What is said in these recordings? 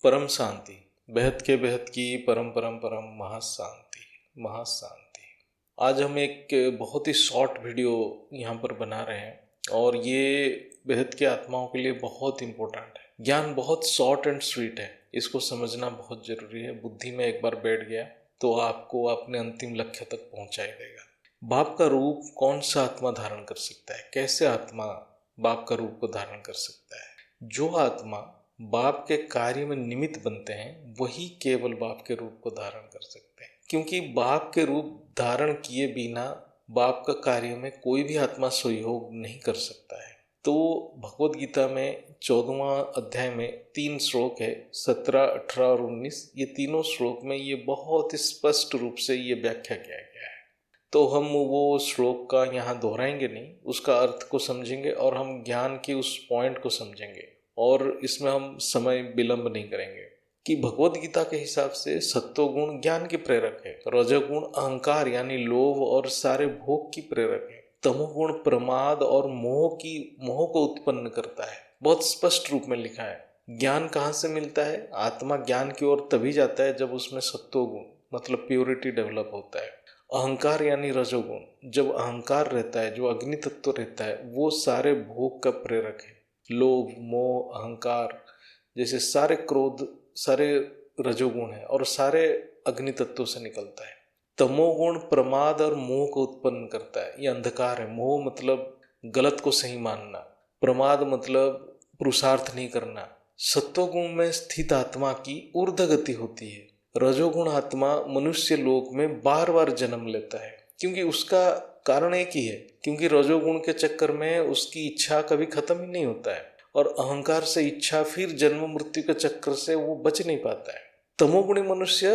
परम शांति, बेहद के बेहद की परम परम परम महाशांति, महाशांति। आज हम एक बहुत ही शॉर्ट वीडियो यहाँ पर बना रहे हैं और ये बेहद के आत्माओं के लिए बहुत इम्पोर्टेंट है। ज्ञान बहुत शॉर्ट एंड स्वीट है, इसको समझना बहुत जरूरी है। बुद्धि में एक बार बैठ गया तो आपको अपने अंतिम लक्ष्य तक पहुँचा ही देगा। बाप का रूप कौन सा आत्मा धारण कर सकता है? कैसे आत्मा बाप का रूप को धारण कर सकता है? जो आत्मा बाप के कार्य में निमित्त बनते हैं वही केवल बाप के रूप को धारण कर सकते हैं, क्योंकि बाप के रूप धारण किए बिना बाप का कार्य में कोई भी आत्मा सहयोग नहीं कर सकता है। तो भगवत गीता में 14वां अध्याय में 3 श्लोक है, 17, 18 और 19। ये तीनों श्लोक में ये बहुत स्पष्ट रूप से ये व्याख्या किया गया है। तो हम वो श्लोक का यहाँ दोहराएंगे नहीं, उसका अर्थ को समझेंगे और हम ज्ञान के उस पॉइंट को समझेंगे और इसमें हम समय विलंब नहीं करेंगे कि भगवत गीता के हिसाब से सत्वगुण ज्ञान के प्रेरक है, रजोगुण अहंकार यानी लोभ और सारे भोग की प्रेरक है, तमोगुण प्रमाद और मोह को उत्पन्न करता है। बहुत स्पष्ट रूप में लिखा है। ज्ञान कहाँ से मिलता है? आत्मा ज्ञान की ओर तभी जाता है जब उसमें सत्वगुण मतलब प्योरिटी डेवलप होता है। अहंकार यानी रजोगुण, जब अहंकार रहता है, जो अग्नि तत्व रहता है, वो सारे भोग का प्रेरक है। लोभ मोह अहंकार जैसे सारे क्रोध सारे रजोगुण है और सारे अग्नि तत्वों से निकलता है। तमोगुण प्रमाद और मोह को उत्पन्न करता है, ये अंधकार है। मोह मतलब गलत को सही मानना, प्रमाद मतलब पुरुषार्थ नहीं करना। सत्वगुण में स्थित आत्मा की ऊर्ध्व गति होती है। रजोगुण आत्मा मनुष्य लोक में बार बार जन्म लेता है, क्योंकि उसका कारण एक ही है, क्योंकि रजोगुण के चक्कर में उसकी इच्छा कभी खत्म ही नहीं होता है और अहंकार से इच्छा फिर जन्म मृत्यु के चक्कर से वो बच नहीं पाता है। तमोगुणी मनुष्य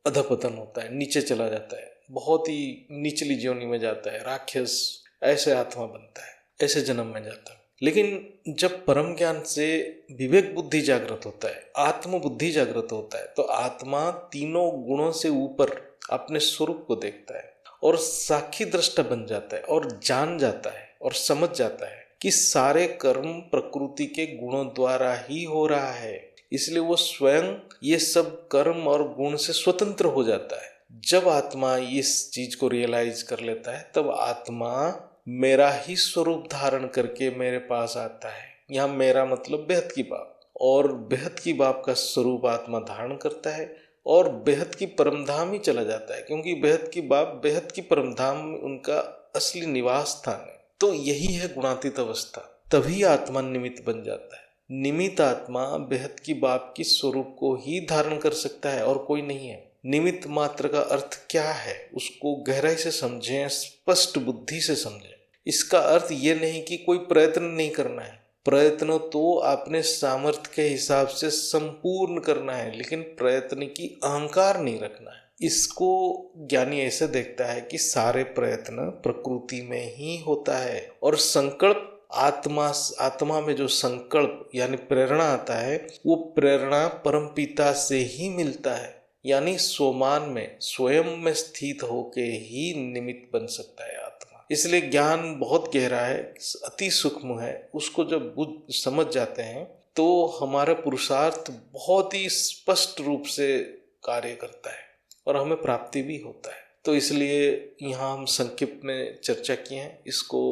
अधपतन होता है, नीचे चला जाता है, बहुत ही निचली योनि में जाता है, राक्षस ऐसे आत्मा बनता है, ऐसे जन्म में जाता है। लेकिन जब परम ज्ञान से विवेक बुद्धि जागृत होता है, आत्म बुद्धि जागृत होता है, तो आत्मा तीनों गुणों से ऊपर अपने स्वरूप को देखता है और साक्षी दृष्टा बन जाता है और जान जाता है और समझ जाता है कि सारे कर्म प्रकृति के गुणों द्वारा ही हो रहा है। इसलिए वो स्वयं ये सब कर्म और गुण से स्वतंत्र हो जाता है। जब आत्मा इस चीज को रियलाइज कर लेता है तब आत्मा मेरा ही स्वरूप धारण करके मेरे पास आता है। यहाँ मेरा मतलब बेहद की बाप, और बेहद की बाप का स्वरूप आत्मा धारण करता है और बेहद की परमधाम ही चला जाता है, क्योंकि बेहद की बाप बेहद की परमधाम उनका असली निवास स्थान है। तो यही है गुणातीत अवस्था, तभी आत्मा निमित्त बन जाता है। निमित्त आत्मा बेहद की बाप की स्वरूप को ही धारण कर सकता है और कोई नहीं है। निमित्त मात्र का अर्थ क्या है उसको गहराई से समझें, स्पष्ट बुद्धि से समझें। इसका अर्थ ये नहीं कि कोई प्रयत्न नहीं करना है, प्रयत्न तो अपने सामर्थ्य के हिसाब से संपूर्ण करना है, लेकिन प्रयत्न की अहंकार नहीं रखना है। इसको ज्ञानी ऐसे देखता है कि सारे प्रयत्न प्रकृति में ही होता है और संकल्प आत्मा में जो संकल्प यानी प्रेरणा आता है, वो प्रेरणा परमपिता से ही मिलता है। यानी स्वमान में स्वयं में स्थित होके ही निमित्त बन सकता है आत्मा। इसलिए ज्ञान बहुत गहरा है, अति सूक्ष्म है। उसको जब बुझ समझ जाते हैं तो हमारा पुरुषार्थ बहुत ही स्पष्ट रूप से कार्य करता है और हमें प्राप्ति भी होता है। तो इसलिए यहाँ हम संक्षिप्त में चर्चा किए हैं। इसको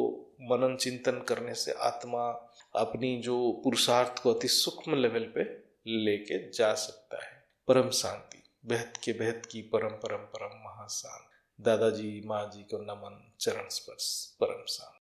मनन चिंतन करने से आत्मा अपनी जो पुरुषार्थ को अति सूक्ष्म लेवल पे लेके जा सकता है। परम शांति, बेहद की परम परम परम महाशांति। दादाजी माँ जी को नमन, चरण स्पर्श, परम शांति।